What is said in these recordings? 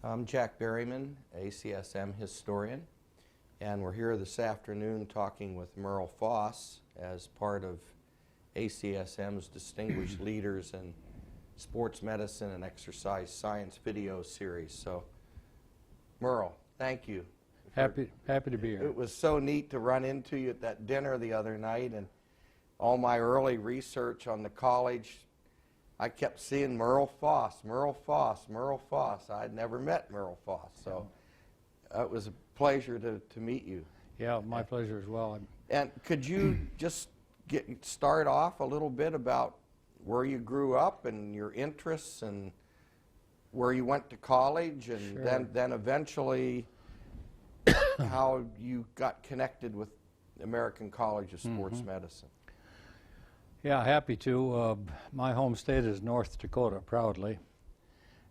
I'm Jack Berryman, ACSM historian, and we're here this afternoon talking with Merle Foss as part of ACSM's Distinguished Leaders in Sports Medicine and Exercise Science video series. So, Merle, thank you. Happy to be here. It was so neat to run into you at that dinner the other night, and all my early research on the college, I kept seeing Merle Foss, Merle Foss, Merle Foss. I'd never met Merle Foss, so it was a pleasure to meet you. Yeah, my pleasure as well. And could you just start off a little bit about where you grew up and your interests and where you went to college, and Sure. then eventually how you got connected with American College of Sports Medicine? Yeah, happy to. My home state is North Dakota, proudly.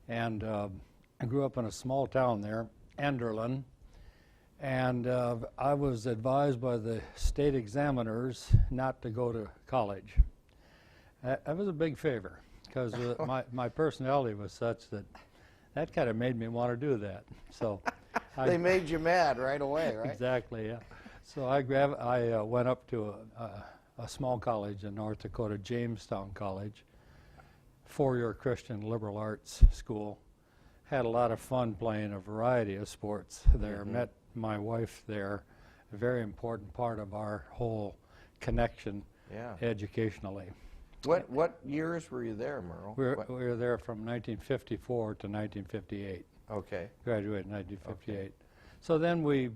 And I grew up in a small town there, Enderlin. And I was advised by the state examiners not to go to college. That was a big favor, because my personality was such that kind of made me want to do that. So They made you mad right away, right? Exactly, yeah. So I went up to a small college in North Dakota, Jamestown College, four-year Christian liberal arts school. Had a lot of fun playing a variety of sports there. Met my wife there, a very important part of our whole connection educationally. What years were you there, Merle? We were there from 1954 to 1958. Okay. Graduated in 1958. Okay. So then we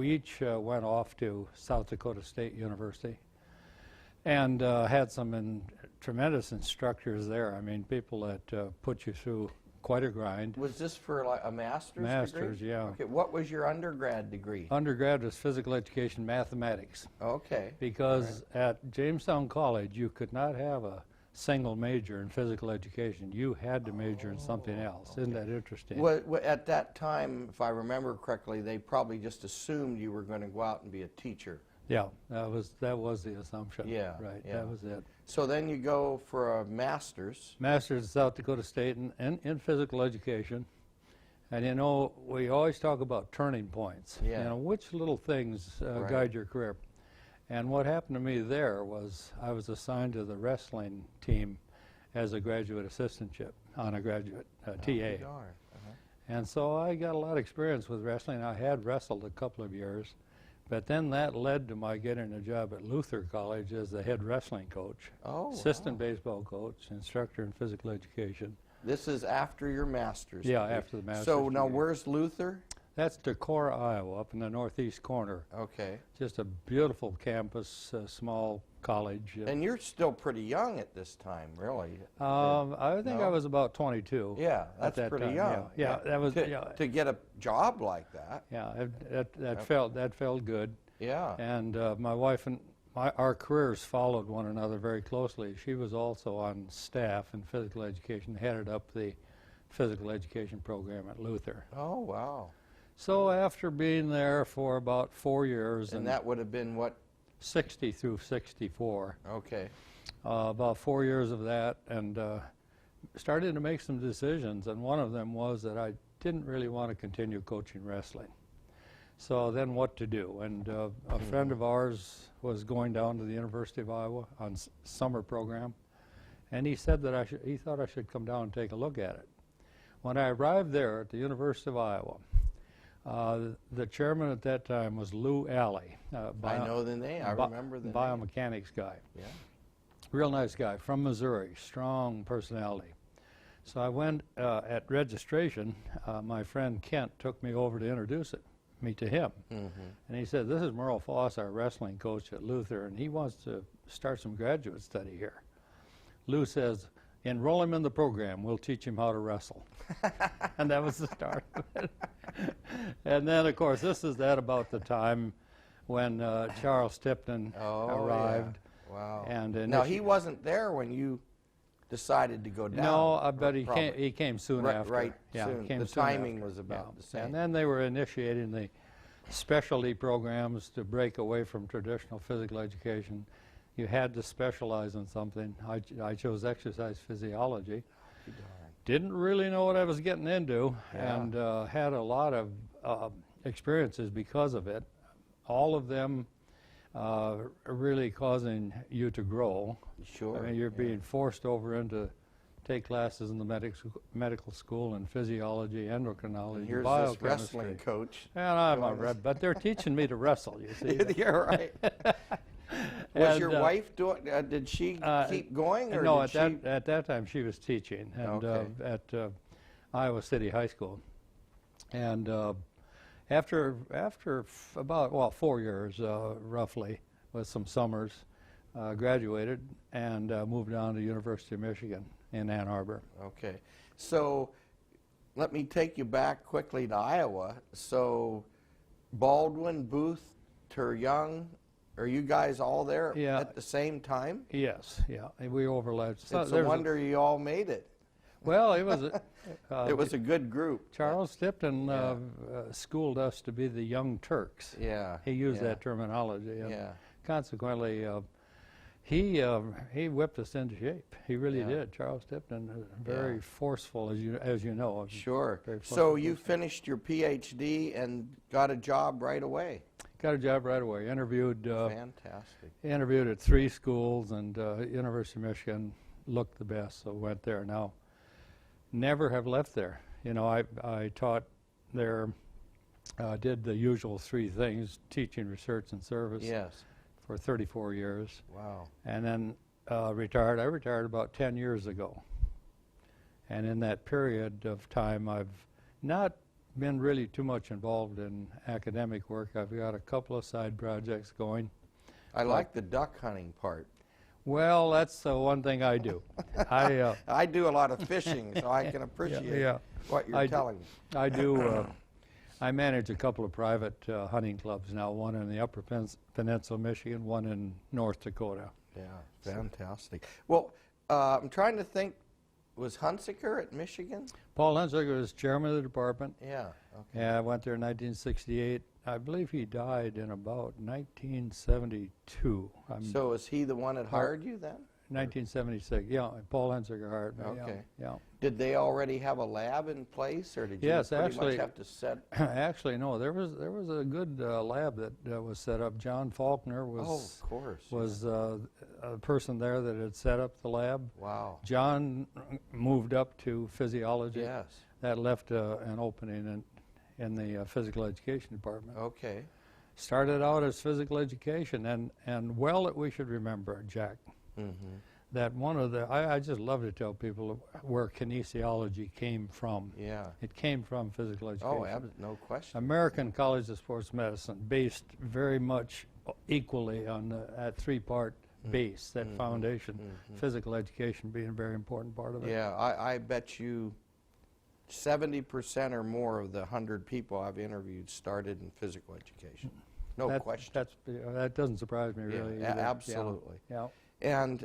each went off to South Dakota State University and had some tremendous instructors there. I mean, people that put you through quite a grind. Was this for like a master's Master's, degree? yeah. Okay, what was your undergrad degree? Undergrad was physical education mathematics. Okay. Because at Jamestown College, you could not have a single major in physical education. You had to major in something else. Okay. Isn't that interesting? Well, at that time, if I remember correctly, they probably just assumed you were going to go out and be a teacher. Yeah, that was the assumption. Yeah. Right, yeah. that was it. So then you go for a master's. Master's at South Dakota State in physical education. And you know, we always talk about turning points. Yeah. You know, which little things guide your career. And what happened to me there was I was assigned to the wrestling team as a graduate assistantship on a graduate TA. And so I got a lot of experience with wrestling. I had wrestled a couple of years. But then that led to my getting a job at Luther College as the head wrestling coach, assistant baseball coach, instructor in physical education. This is after your master's. Yeah, after the master's. So now where's Luther? That's Decorah, Iowa, up in the northeast corner. Okay. Just a beautiful campus, small college. And you're still pretty young at this time, really. I think I was about 22. Yeah, that's pretty young. Yeah, that was to get a job like that. Yeah, that felt good. Yeah. And my wife and our careers followed one another very closely. She was also on staff in physical education, headed up the physical education program at Luther. Oh, wow. So after being there for about 4 years, and that would have been what? 60 through 64. Okay. About 4 years of that, and started to make some decisions, and one of them was that I didn't really want to continue coaching wrestling. So then what to do? And a friend of ours was going down to the University of Iowa on summer program, and he said that he thought I should come down and take a look at it. When I arrived there at the University of Iowa, the chairman at that time was Lou Alley. I know the name. I remember the biomechanics guy. Yeah. Real nice guy from Missouri, strong personality. So I went at registration. My friend Kent took me over to introduce me to him. And he said, "This is Merle Foss, our wrestling coach at Luther, and he wants to start some graduate study here." Lou says, "Enroll him in the program. We'll teach him how to wrestle." And that was the start of it. And then, of course, this is about the time when Charles Tipton arrived. Yeah. Wow. And now, he wasn't there when you decided to go down. No, but he came soon after. Right, yeah, soon. Came the soon timing after. was about the same. And then they were initiating the specialty programs to break away from traditional physical education. You had to specialize in something. I chose exercise physiology. Didn't really know what I was getting into, Yeah. and had a lot of experiences because of it. All of them really causing you to grow. Sure. I mean, you're yeah. being forced over into take classes in the medical school in physiology, endocrinology, And here's this biochemistry. wrestling coach. And I'm doing a this. red, but they're teaching me to wrestle. You see. Yeah, right. Was And, your wife doing? Did she keep going, or no, did she? at that time she was teaching, and Okay. at Iowa City High School, and after about 4 years roughly, with some summers, graduated and moved on to University of Michigan in Ann Arbor. Okay, so let me take you back quickly to Iowa. So Baldwin, Booth, Young, are you guys all there Yeah. at the same time? Yes, yeah, and we overlapped. So It's a there's wonder you all made it. well, it was It was a good group. Charles Tipton Yeah. schooled us to be the Young Turks. Yeah. He used yeah, that terminology. And Yeah. consequently, he whipped us into shape. He really Yeah. did. Charles Tipton, very Yeah. forceful, as you know. Sure. Very So forceful you person. finished your Ph.D. and got a job right away. Got a job right away. Interviewed Fantastic. at 3 schools, and University of Michigan looked the best, so went there. Now, never have left there. You know, I taught there, did the usual 3 things: teaching, research, and service Yes. for 34 years. Wow. And then retired. I retired about 10 years ago. And in that period of time, I've not been really too much involved in academic work. I've got a couple of side projects going. I like the duck hunting part. Well, that's the one thing I do. I do a lot of fishing, so I can appreciate yeah. what you're telling me. I do. I manage a couple of private hunting clubs now, one in the Upper Peninsula, Michigan, one in North Dakota. Yeah, fantastic. Well, I'm trying to think, was Hunsaker at Michigan? Paul Hunsaker was chairman of the department. Yeah, okay. Yeah, I went there in 1968. I believe he died in about 1972. So was he the one that hired you then? 1976. Yeah, Paul Hunsaker hired me. yeah, Okay. Yeah. Did they already have a lab in place, or did you Yes, pretty actually- much have to set? Actually, no. There was a good lab that was set up. John Faulkner Oh, of course. was a person there that had set up the lab. Wow. John moved up to physiology. Yes. That left an opening in the physical education department. Okay. Started out as physical education, and well, that we should remember, Jack, Mm-hmm. that one of the, I just love to tell people where kinesiology came from. Yeah. It came from physical education. Oh, no question. American College of Sports Medicine, based very much equally on that 3-part base, that foundation, physical education being a very important part of it. Yeah, I bet you 70% or more of the 100 people I've interviewed started in physical education. No question. That doesn't surprise me, really. Yeah, either. absolutely. Yeah. And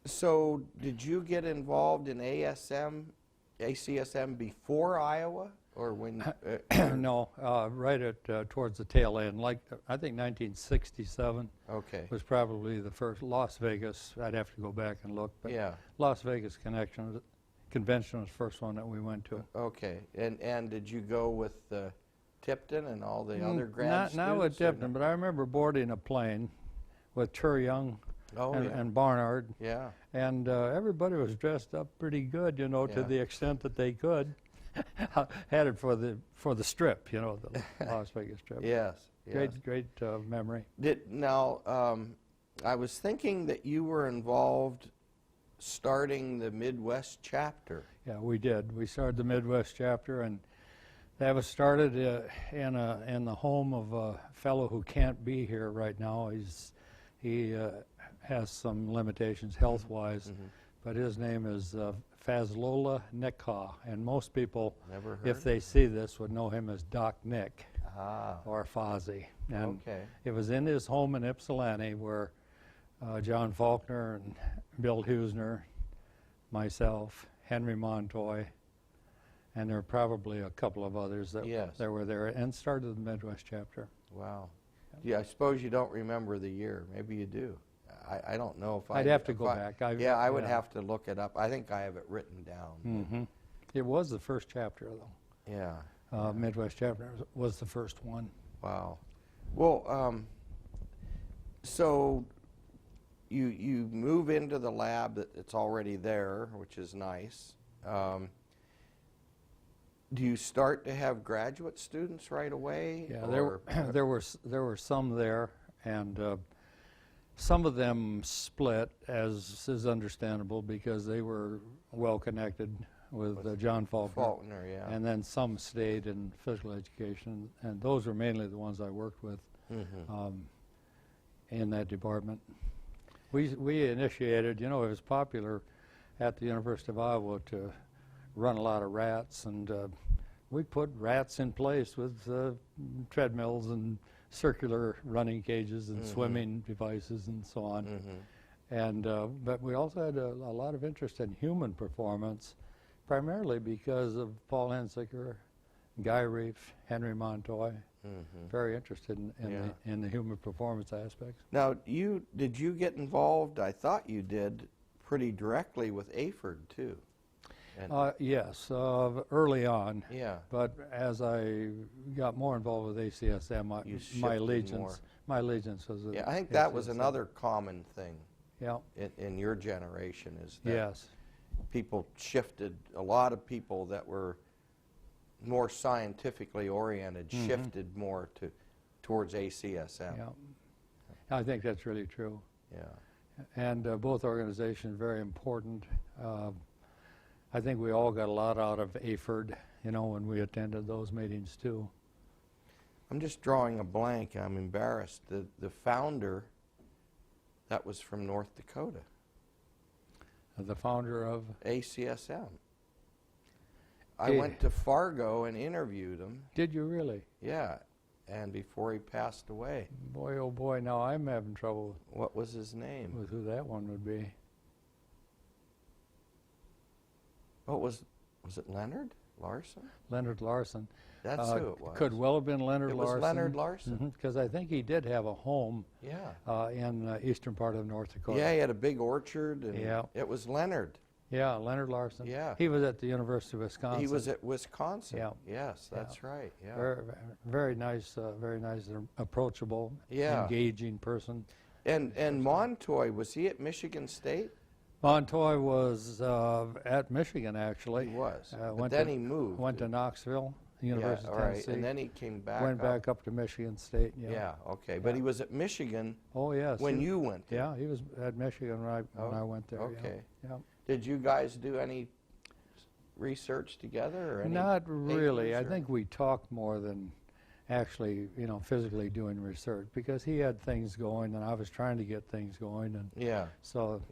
so did you get involved in ACSM before Iowa, or when? No, right at towards the tail end, like I think 1967 Okay. was probably the first. Las Vegas, I'd have to go back and look, but Yeah. Las Vegas convention was the first one that we went to. Okay. And did you go with Tipton and all the other grad students? Not with or Tipton, but I remember boarding a plane with Young Oh, yeah. and Barnard, Yeah. and everybody was dressed up pretty good, to Yeah. the extent that they could. Headed for the strip, the Las Vegas strip. Yes. Yes. Great memory. I was thinking that you were involved starting the Midwest chapter. Yeah, we did. We started the Midwest chapter, and that was started in the home of a fellow who can't be here right now. He has some limitations health-wise, but his name is Fazlola Nekha, and most people, Never heard. if they see this, would know him as Doc Nick Ah. or Fozzie. And Okay. it was in his home in Ypsilanti where John Faulkner and Bill Husner, myself, Henry Montoy, and there were probably a couple of others that were there, and started the Midwest chapter. Wow. Yeah, I suppose you don't remember the year. Maybe you do. I don't know if I'd have to go back. Yeah, I would have to look it up. I think I have it written down. It was the first chapter, though. Yeah. Midwest chapter was the first one. Wow. Well, so you move into the lab that's already there, which is nice. Do you start to have graduate students right away? Yeah, there were some there, and some of them split, as is understandable, because they were well connected with John Faulkner. Yeah. And then some stayed in physical education, and those were mainly the ones I worked with in that department. We initiated, it was popular at the University of Iowa to run a lot of rats, and we put rats in place with treadmills and circular running cages and swimming devices and so on. And but we also had a lot of interest in human performance, primarily because of Paul Hensiker, Guy Reef, Henry Montoy. Very interested in the human performance aspects. Now, did you get involved? I thought you did pretty directly with AFERD too. Yes, early on. Yeah. But as I got more involved with ACSM, my allegiance was with I think that was another common thing. Yeah. In your generation is that Yes. people shifted. A lot of people that were more scientifically oriented shifted more towards ACSM. Yeah. I think that's really true. Yeah. And both organizations very important. I think we all got a lot out of AFERD, when we attended those meetings too. I'm just drawing a blank. I'm embarrassed. The founder, that was from North Dakota. The founder of ACSM. I went to Fargo and interviewed him. Did you really? Yeah, and before he passed away. Boy, oh boy, now I'm having trouble What was his name? with who that one would be. What was it Leonard Larson? Leonard Larson. That's who it was. Could well have been Leonard Larson. It was Leonard Larson. Because I think he did have a home in the eastern part of North Dakota. Yeah, he had a big orchard, and Yeah. it was Leonard. Yeah, Leonard Larson. Yeah. He was at the University of Wisconsin. He was at Wisconsin. Yeah. Yes, that's right. Yeah. Very nice and approachable, Yeah. engaging person. And Montoy, was he at Michigan State? Montoy was at Michigan, actually. He was. But then he moved. Went to Knoxville, University of Tennessee. And then he came back. Went back up to Michigan State. Yeah, okay. But he was at Michigan yes. when you went there. Yeah, he was at Michigan when I went there. Okay. Yeah. Did you guys do any research together? Or any Not really. I papers, or- think we talked more than actually, physically doing research, because he had things going and I was trying to get things going, and Yeah. so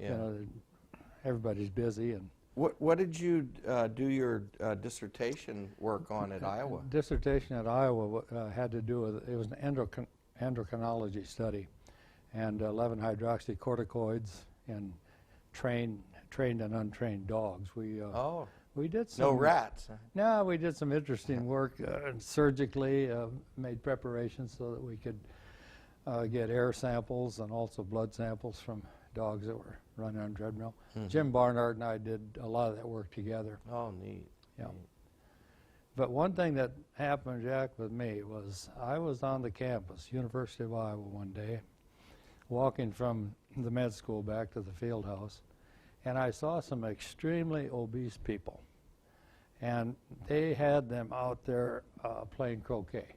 everybody's busy. And What did you do your dissertation work on at Iowa? dissertation at Iowa had to do with, it was an endocrinology study, and 11-hydroxycorticoids in trained and untrained dogs. We did some No rats. No, we did some interesting work surgically, made preparations so that we could get air samples and also blood samples from dogs that were running on treadmill. Jim Barnard and I did a lot of that work together. Oh, neat. Yeah. Neat. But one thing that happened, Jack, with me was I was on the campus, University of Iowa, one day, walking from the med school back to the field house, and I saw some extremely obese people. And they had them out there playing croquet.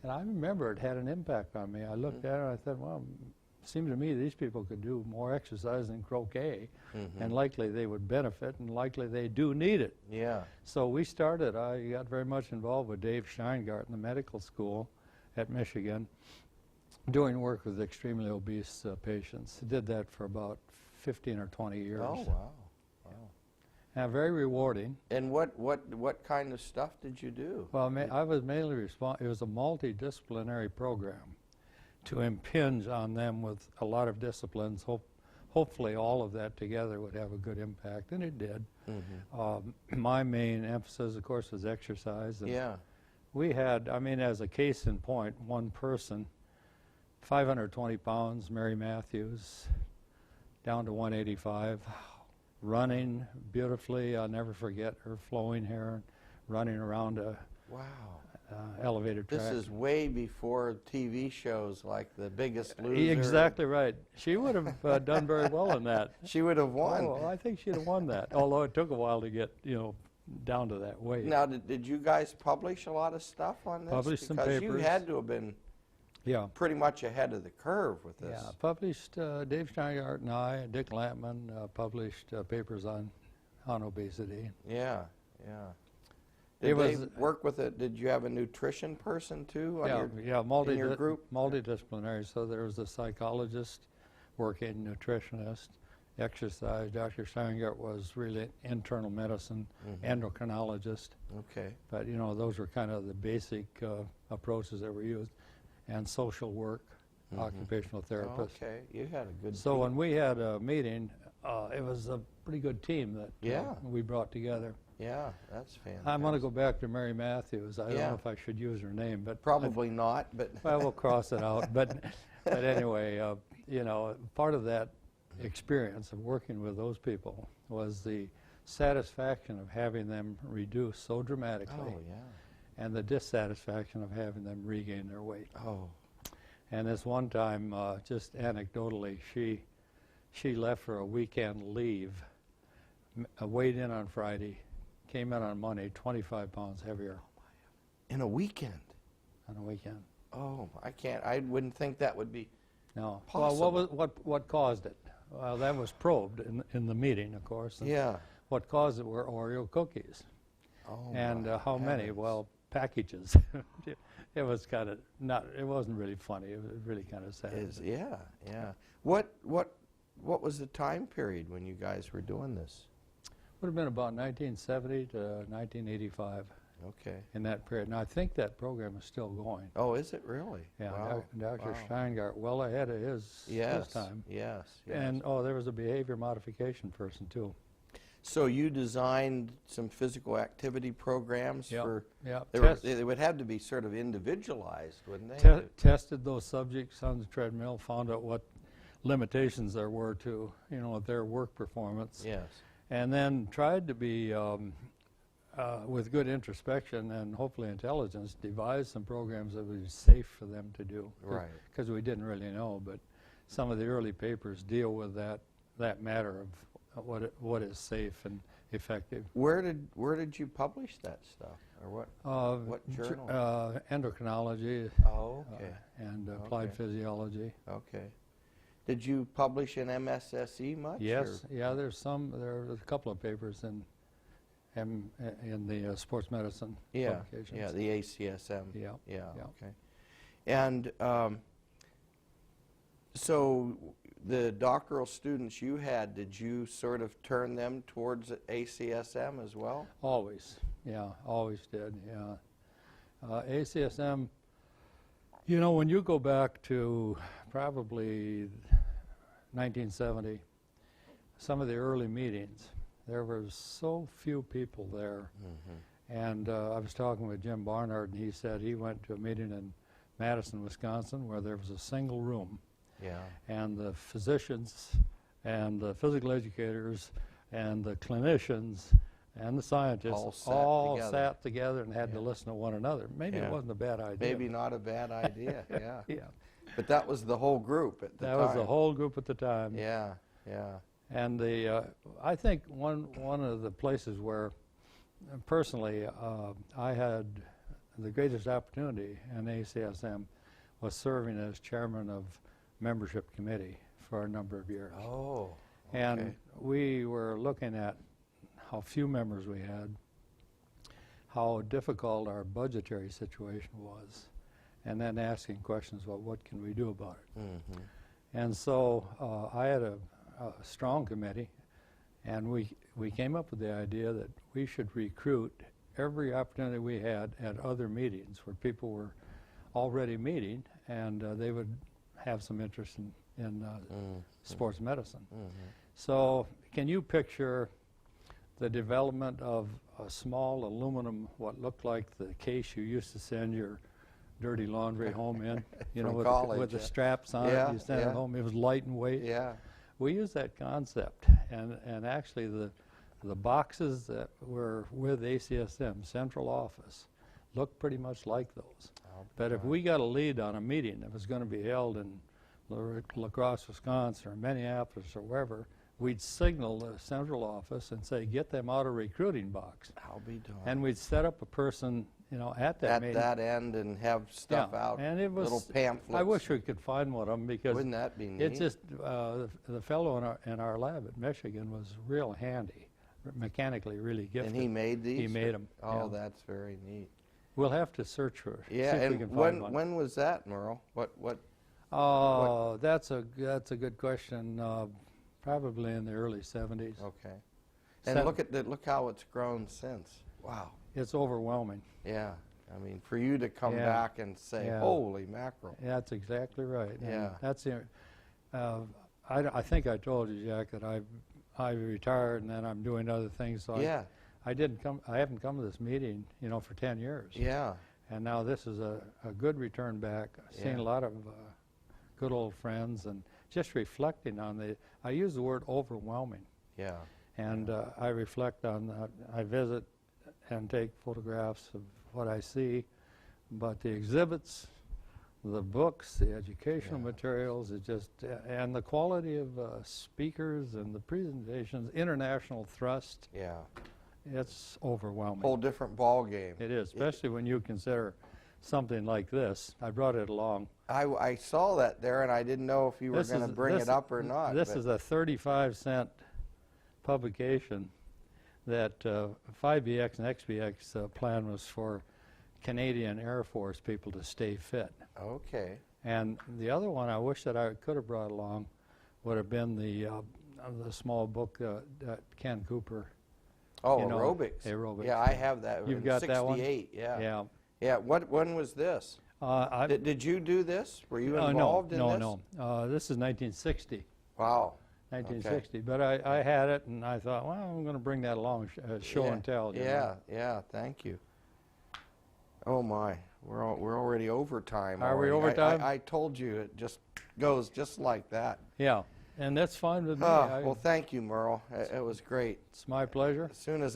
And I remember it had an impact on me. I looked at it and I thought, well, it seemed to me these people could do more exercise than croquet, and likely they would benefit, and likely they do need it. Yeah. So I got very much involved with Dave Steingart in the medical school at Michigan, doing work with extremely obese patients. Did that for about 15 or 20 years. Oh, wow. Very rewarding. And what kind of stuff did you do? Well, I was mainly it was a multidisciplinary program to impinge on them with a lot of disciplines. Hopefully all of that together would have a good impact, and it did. My main emphasis, of course, was exercise. And Yeah. we had, as a case in point, one person 520 pounds, Mary Matthews, down to 185, running beautifully. I'll never forget her flowing hair, running around a Wow. elevator track. This is way before TV shows like The Biggest Loser. Exactly right. She would have done very well in that. She would have won. Oh, I think she'd have won that, although it took a while to get, down to that weight. Now, did you guys publish a lot of stuff on this? Published some because you papers. had to have been pretty much ahead of the curve with this. Yeah, published, Dave Steingart and I, Dick Lampman, published papers on obesity. Yeah, yeah. It Did they work with it? Did you have a nutrition person too on in your group? Multidisciplinary. So there was a psychologist working, nutritionist, exercise. Dr. Steingart was really internal medicine, endocrinologist. Okay. But those were kind of the basic approaches that were used, and social work, occupational therapist. Okay, you had a good. So team. when we had a meeting, it was a pretty good team that we brought together. Yeah, that's fantastic. I'm going to go back to Mary Matthews. I don't know if I should use her name, but probably not. But well, we'll cross it out. But anyway, part of that experience of working with those people was the satisfaction of having them reduce so dramatically, and the dissatisfaction of having them regain their weight. Oh. And this one time, just anecdotally, she left for a weekend leave, weighed in on Friday, came in on Monday, 25 pounds heavier. In a weekend? On a weekend. Oh, I can't. I wouldn't think that would be possible. Well, what caused it? Well, that was probed in the meeting, of course. Yeah. What caused it were Oreo cookies. Oh, and how many? heavens. Well, packages. It was kind of not. It wasn't really funny. It was really kind of sad. Yeah. What was the time period when you guys were doing this? Would have been about 1970 to 1985. Okay. In that period. And I think that program is still going. Oh, is it really? Yeah, Wow. Dr. Steingart, well ahead of his time. Yes. And, there was a behavior modification person, too. So you designed some physical activity programs for... Yeah. They would have to be sort of individualized, wouldn't they? Tested those subjects on the treadmill, found out what limitations there were to, their work performance. Yes. And then tried to be, with good introspection and hopefully intelligence, devise some programs that would be safe for them to do. Right. Because we didn't really know, but some of the early papers deal with that matter of what is safe and effective. Where did you publish that stuff, or what journal? Endocrinology. Oh, okay. And applied physiology. Okay. Did you publish in MSSE much? Yes. Or? Yeah. There are a couple of papers in the sports medicine publications. Yeah. The ACSM. Yeah. Okay. And so the doctoral students you had, did you sort of turn them towards ACSM as well? Always. Yeah. Always did. Yeah. ACSM. When you go back to probably 1970, some of the early meetings, there were so few people there. And I was talking with Jim Barnard, and he said he went to a meeting in Madison, Wisconsin, where there was a single room. Yeah. And the physicians and the physical educators and the clinicians and the scientists all sat together and had to listen to one another. Maybe it wasn't a bad idea. Maybe not a bad idea, yeah. Yeah. But that was the whole group at the time. That was the whole group at the time. Yeah. And I think one of the places where, personally, I had the greatest opportunity in ACSM was serving as chairman of membership committee for a number of years. Oh, okay. And we were looking at how few members we had, how difficult our budgetary situation was, and then asking questions about what can we do about it. And so I had a strong committee, and we came up with the idea that we should recruit every opportunity we had at other meetings where people were already meeting, and they would have some interest in sports medicine. So can you picture the development of a small aluminum, what looked like the case you used to send your dirty laundry home in, you know, From with, college, with the yeah. straps on Yeah, it. You send yeah. it home. It was light and weight. Yeah. We used that concept, and actually the boxes that were with ACSM central office looked pretty much like those. But if we got a lead on a meeting that was going to be held in La Crosse, Wisconsin, or Minneapolis, or wherever, we'd signal the central office and say, get them out of recruiting box. I'll be darned. And we'd set up a person, you know, at that meeting. At that end and have stuff out, and it was, little pamphlets. I wish we could find one of them, because Wouldn't that be neat? it's just, the fellow in our lab at Michigan was real handy, mechanically really gifted. And he made these? He made them. Oh, that's very neat. We'll have to search for it. Yeah, see if we and can find one. when was that, Merle? What? Oh, that's a good question. Probably in the early 70s. Okay. And look how it's grown since. Wow. It's overwhelming. Yeah. I mean, for you to come Yeah. back and say, Yeah. holy mackerel. Yeah, that's exactly right. And Yeah. that's the. I think I told you, Jack, that I retired and then I'm doing other things. So Yeah. I haven't come to this meeting, you know, for 10 years. Yeah. And now this is a good return back. I've seen Yeah. a lot of good old friends, and just reflecting on I use the word overwhelming. Yeah. And I reflect on that. I visit and take photographs of what I see, but the exhibits, the books, the educational Yeah. materials, it just, and the quality of speakers and the presentations, international thrust, Yeah. it's overwhelming. Whole different ball game. It is, especially when you consider something like this. I brought it along. I saw that there, and I didn't know if you were going to bring it up or not. This but is a 35-cent publication that 5BX and XBX plan was for Canadian Air Force people to stay fit. Okay. And the other one I wish that I could have brought along would have been the small book that Ken Cooper. Oh, you know, aerobics. aerobics. Yeah, I have that. You've in got that one? 68, yeah. Yeah. Yeah, when was this? Did you do this? Were you involved in this? No. This is 1960. Wow. 1960. Okay. But I had it, and I thought, well, I'm going to bring that along, show and tell. You know? Yeah, thank you. Oh, my. We're already over time. Are we over time? I told you it just goes just like that. Yeah, and that's fine with me. Well, thank you, Merle. It was great. It's my pleasure. As soon as